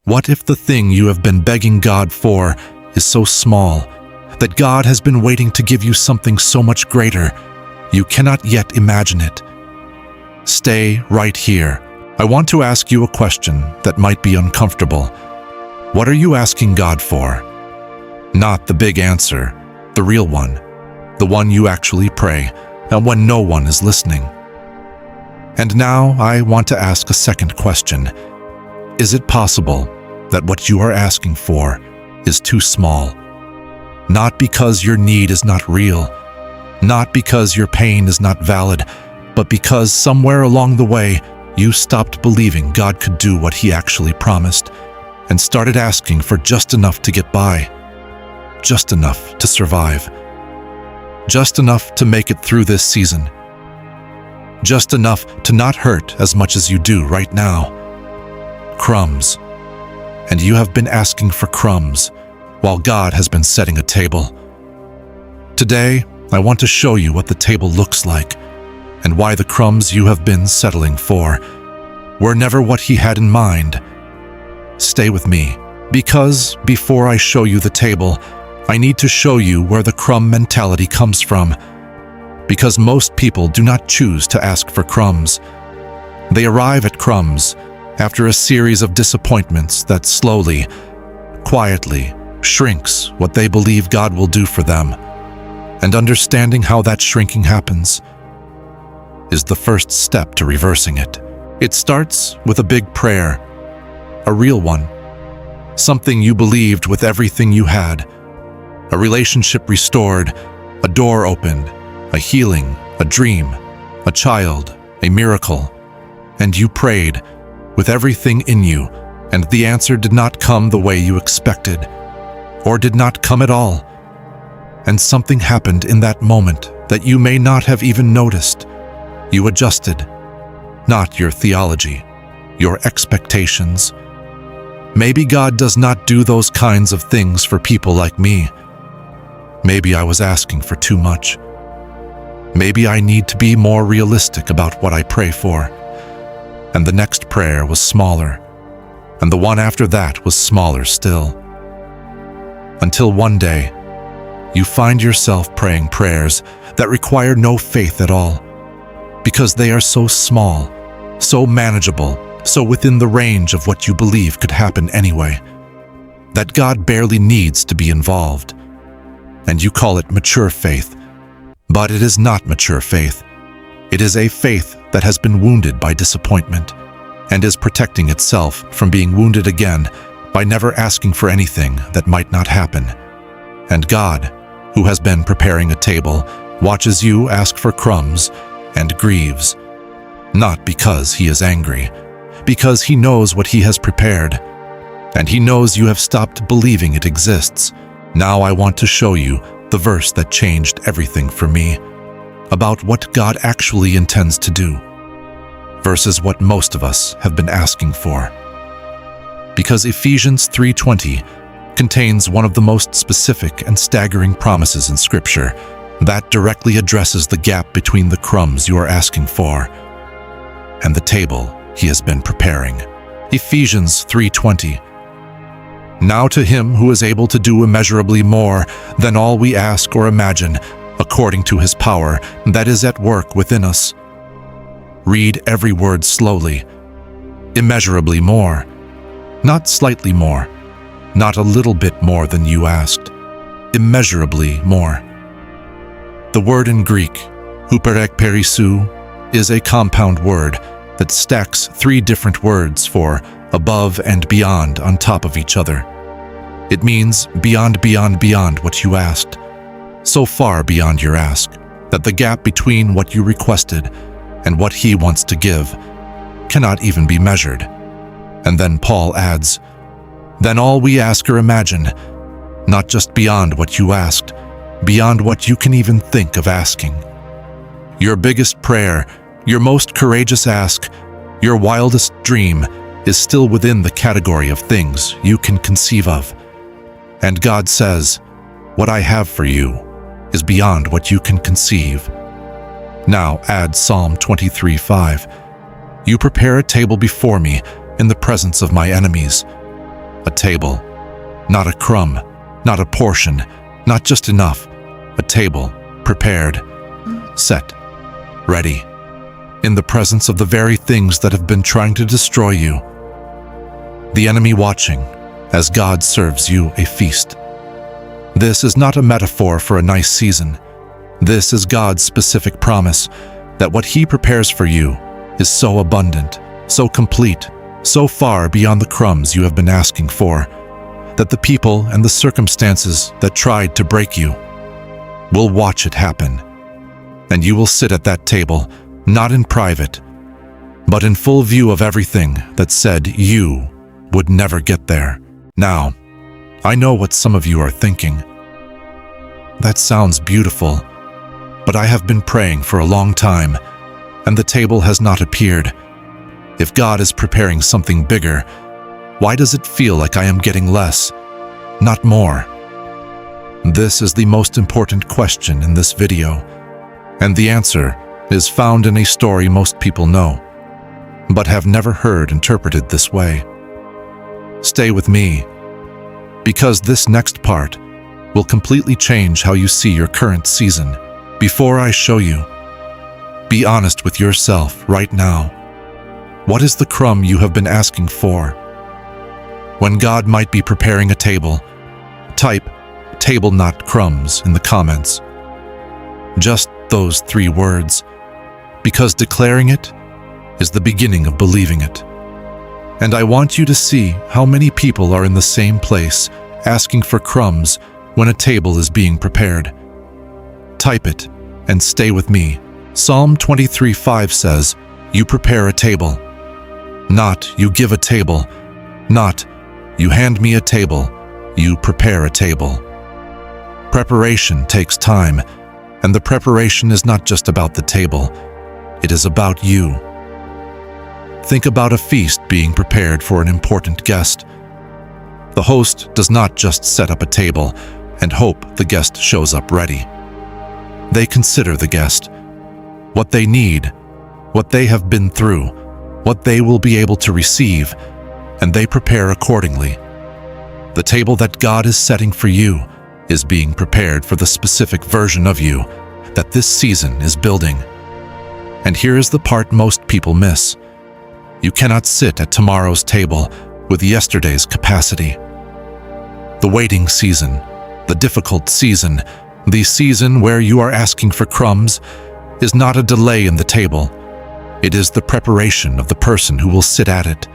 What if the thing you have been begging God for is so small that God has been waiting to give you something so much greater you cannot yet imagine it? Stay right here. I want to ask you a question that might be uncomfortable. What are you asking God for? Not the big answer, the real one, the one you actually pray, and when no one is listening. And now I want to ask a second question. Is it possible that what you are asking for is too small? Not because your need is not real, not because your pain is not valid, but because somewhere along the way you stopped believing God could do what He actually promised and started asking for just enough to get by, just enough to survive, just enough to make it through this season, just enough to not hurt as much as you do right now. Crumbs. And you have been asking for crumbs while God has been setting a table. Today, I want to show you what the table looks like and why the crumbs you have been settling for were never what He had in mind. Stay with me, because before I show you the table, I need to show you where the crumb mentality comes from. Because most people do not choose to ask for crumbs. They arrive at crumbs after a series of disappointments that slowly, quietly shrinks what they believe God will do for them. And understanding how that shrinking happens is the first step to reversing it. It starts with a big prayer, a real one, something you believed with everything you had, a relationship restored, a door opened, a healing, a dream, a child, a miracle, and you prayed with everything in you, and the answer did not come the way you expected, or did not come at all. And something happened in that moment that you may not have even noticed. You adjusted, not your theology, your expectations. Maybe God does not do those kinds of things for people like me. Maybe I was asking for too much. Maybe I need to be more realistic about what I pray for. And the next prayer was smaller, and the one after that was smaller still. Until one day, you find yourself praying prayers that require no faith at all, because they are so small, so manageable, so within the range of what you believe could happen anyway, that God barely needs to be involved. And you call it mature faith, but it is not mature faith. It is a faith that has been wounded by disappointment and is protecting itself from being wounded again by never asking for anything that might not happen. And God, who has been preparing a table, watches you ask for crumbs and grieves, not because He is angry, because He knows what He has prepared, and He knows you have stopped believing it exists. Now I want to show you the verse that changed everything for me, about what God actually intends to do, versus what most of us have been asking for. Because Ephesians 3:20 contains one of the most specific and staggering promises in Scripture that directly addresses the gap between the crumbs you are asking for and the table He has been preparing. Ephesians 3:20. Now to Him who is able to do immeasurably more than all we ask or imagine, according to His power that is at work within us. Read every word slowly. Immeasurably more. Not slightly more. Not a little bit more than you asked. Immeasurably more. The word in Greek, huperekperisou, is a compound word that stacks three different words for above and beyond on top of each other. It means beyond what you asked, so far beyond your ask, that the gap between what you requested and what He wants to give cannot even be measured. And then Paul adds, then all we ask or imagine, not just beyond what you asked, beyond what you can even think of asking. Your biggest prayer, your most courageous ask, your wildest dream is still within the category of things you can conceive of. And God says, what I have for you is beyond what you can conceive. Now add Psalm 23:5. You prepare a table before me in the presence of my enemies. A table. Not a crumb, not a portion, not just enough. A table, prepared, set, ready, in the presence of the very things that have been trying to destroy you. The enemy watching as God serves you a feast. This is not a metaphor for a nice season. This is God's specific promise that what He prepares for you is so abundant, so complete, so far beyond the crumbs you have been asking for, that the people and the circumstances that tried to break you will watch it happen. And you will sit at that table, not in private, but in full view of everything that said you would never get there. Now, I know what some of you are thinking. That sounds beautiful, but I have been praying for a long time, and the table has not appeared. If God is preparing something bigger, why does it feel like I am getting less, not more? This is the most important question in this video, and the answer is found in a story most people know, but have never heard interpreted this way. Stay with me, because this next part will completely change how you see your current season. Before I show you, be honest with yourself right now. What is the crumb you have been asking for? When God might be preparing a table, type "table not crumbs" in the comments. Just those 3 words, because declaring it is the beginning of believing it. And I want you to see how many people are in the same place, asking for crumbs when a table is being prepared. Type it and stay with me. Psalm 23:5 says, "You prepare a table." Not "you give a table," not "you hand me a table," you prepare a table. Preparation takes time, and the preparation is not just about the table, it is about you. Think about a feast being prepared for an important guest. The host does not just set up a table and hope the guest shows up ready. They consider the guest, what they need, what they have been through, what they will be able to receive, and they prepare accordingly. The table that God is setting for you is being prepared for the specific version of you that this season is building. And here is the part most people miss. You cannot sit at tomorrow's table with yesterday's capacity. The waiting season, the difficult season, the season where you are asking for crumbs, is not a delay in the table. It is the preparation of the person who will sit at it.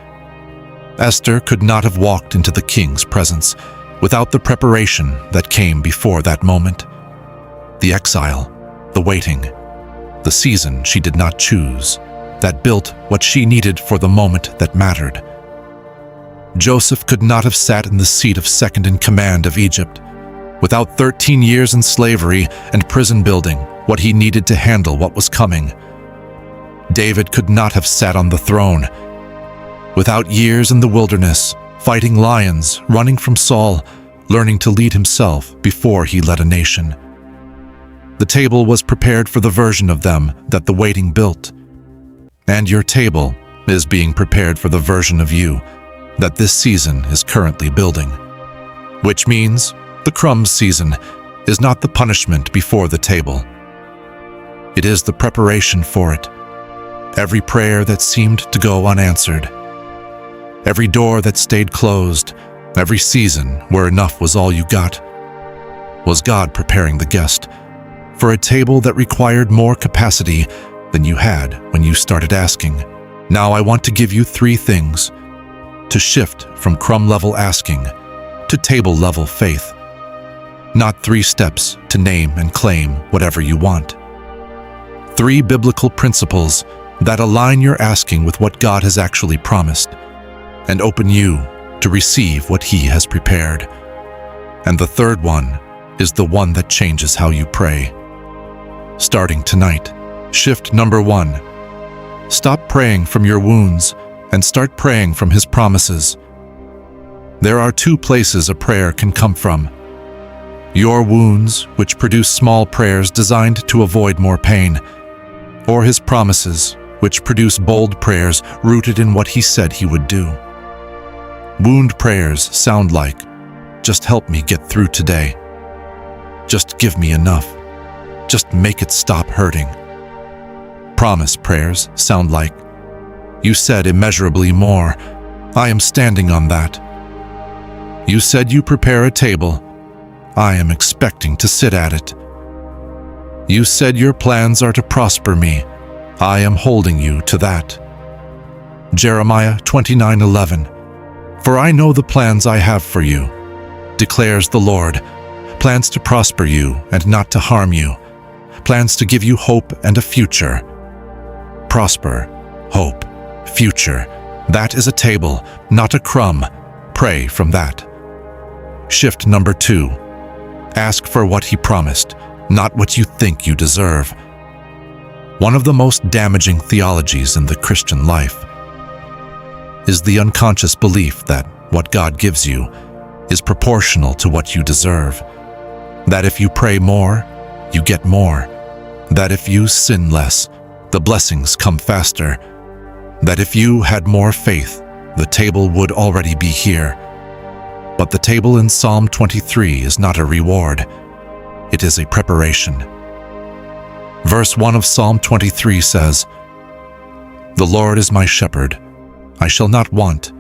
Esther could not have walked into the king's presence without the preparation that came before that moment. The exile, the waiting, the season she did not choose, that built what she needed for the moment that mattered. Joseph could not have sat in the seat of second in command of Egypt without 13 years in slavery and prison building what he needed to handle what was coming. David could not have sat on the throne without years in the wilderness, fighting lions, running from Saul, learning to lead himself before he led a nation. The table was prepared for the version of them that the waiting built. And your table is being prepared for the version of you that this season is currently building. Which means the crumbs season is not the punishment before the table. It is the preparation for it. Every prayer that seemed to go unanswered, every door that stayed closed, every season where enough was all you got, was God preparing the guest for a table that required more capacity than you had when you started asking. Now I want to give you 3 things to shift from crumb-level asking to table-level faith. Not 3 steps to name and claim whatever you want. 3 biblical principles that align your asking with what God has actually promised and open you to receive what He has prepared. And the third one is the one that changes how you pray. Starting tonight, shift number 1. Stop praying from your wounds and start praying from His promises. There are 2 places a prayer can come from. Your wounds, which produce small prayers designed to avoid more pain, or His promises, which produce bold prayers rooted in what He said He would do. Wound prayers sound like, "Just help me get through today. Just give me enough. Just make it stop hurting." Promise prayers sound like, "You said immeasurably more. I am standing on that. You said you prepare a table. I am expecting to sit at it. You said your plans are to prosper me. I am holding you to that." Jeremiah 29:11. "For I know the plans I have for you, declares the Lord, plans to prosper you and not to harm you, plans to give you hope and a future." Prosper, hope, future. That is a table, not a crumb. Pray from that. Shift number 2. Ask for what He promised, not what you think you deserve. One of the most damaging theologies in the Christian life is the unconscious belief that what God gives you is proportional to what you deserve. That if you pray more, you get more. That if you sin less, the blessings come faster. That if you had more faith, the table would already be here. But the table in Psalm 23 is not a reward. It is a preparation. Verse 1 of Psalm 23 says, "The Lord is my shepherd. I shall not want."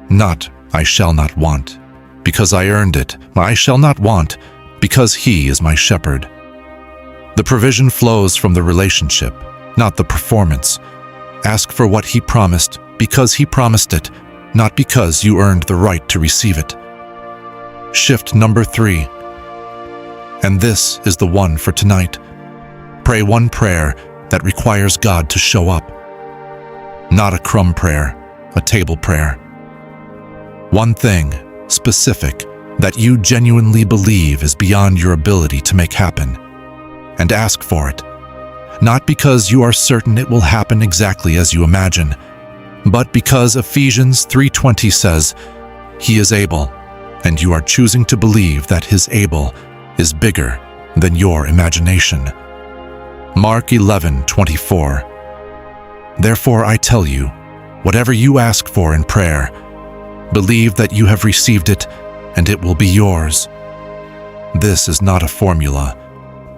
Not, "I shall not want, because I earned it." I shall not want, because He is my shepherd. The provision flows from the relationship, not the performance. Ask for what He promised, because He promised it, not because you earned the right to receive it. Shift number 3. And this is the one for tonight. Pray one prayer that requires God to show up. Not a crumb prayer, a table prayer. One thing, specific, that you genuinely believe is beyond your ability to make happen. And ask for it. Not because you are certain it will happen exactly as you imagine, but because Ephesians 3:20 says, He is able, and you are choosing to believe that His able is bigger than your imagination. Mark 11:24. Therefore I tell you, whatever you ask for in prayer, believe that you have received it, and it will be yours. This is not a formula.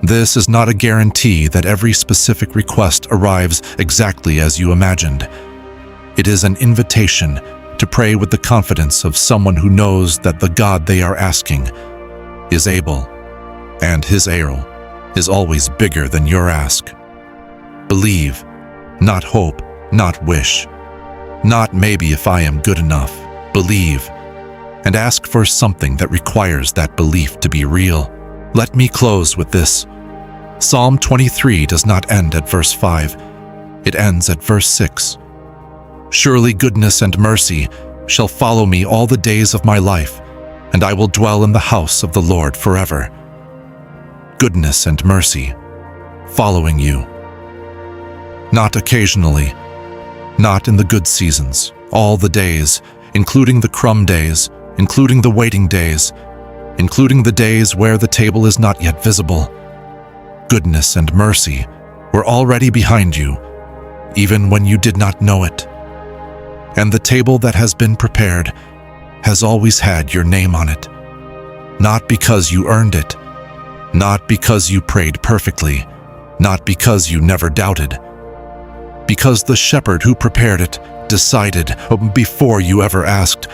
This is not a guarantee that every specific request arrives exactly as you imagined. It is an invitation to pray with the confidence of someone who knows that the God they are asking is able, and His able is always bigger than your ask. Believe, not hope, not wish, not maybe if I am good enough. Believe, and ask for something that requires that belief to be real. Let me close with this. Psalm 23 does not end at verse 5. It ends at verse 6. Surely goodness and mercy shall follow me all the days of my life, and I will dwell in the house of the Lord forever. Goodness and mercy following you. Not occasionally, not in the good seasons, all the days, including the crumb days, including the waiting days, including the days where the table is not yet visible. Goodness and mercy were already behind you, even when you did not know it. And the table that has been prepared has always had your name on it. Not because you earned it, not because you prayed perfectly, not because you never doubted. Because the shepherd who prepared it decided, before you ever asked,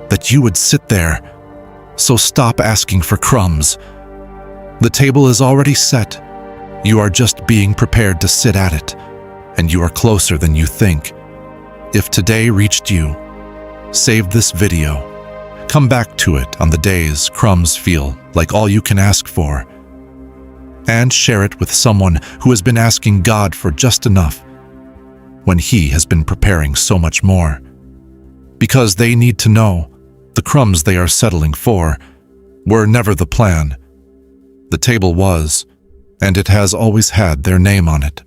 that you would sit there. So stop asking for crumbs. The table is already set. You are just being prepared to sit at it, and you are closer than you think. If today reached you, save this video. Come back to it on the days crumbs feel like all you can ask for, and share it with someone who has been asking God for just enough when He has been preparing so much more. Because they need to know the crumbs they are settling for were never the plan. The table was, and it has always had their name on it.